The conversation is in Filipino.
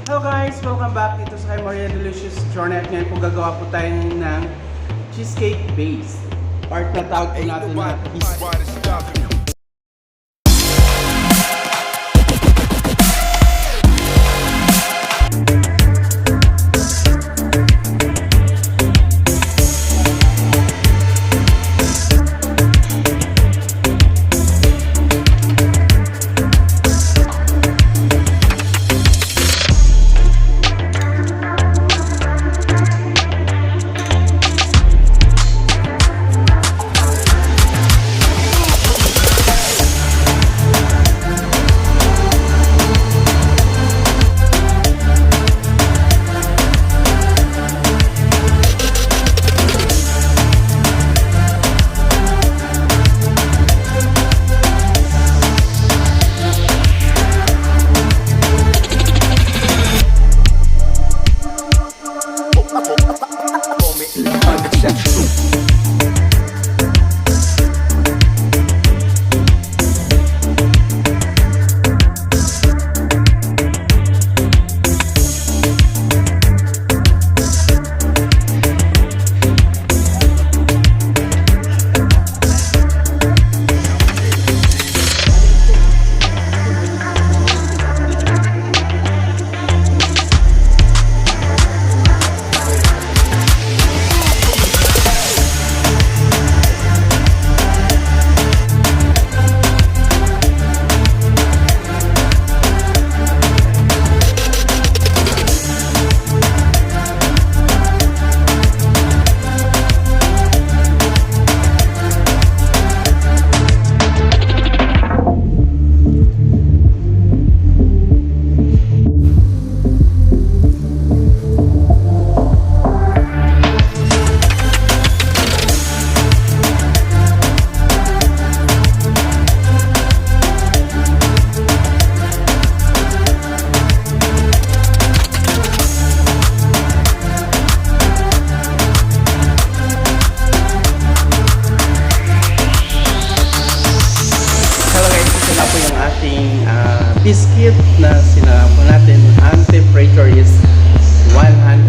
Hello guys! Welcome back dito sa kay Maria Delicious Journey at ngayon po gagawa po tayo ng cheesecake base. Part na tawag po natin na biscuit na sinama natin. Ang temperature is 100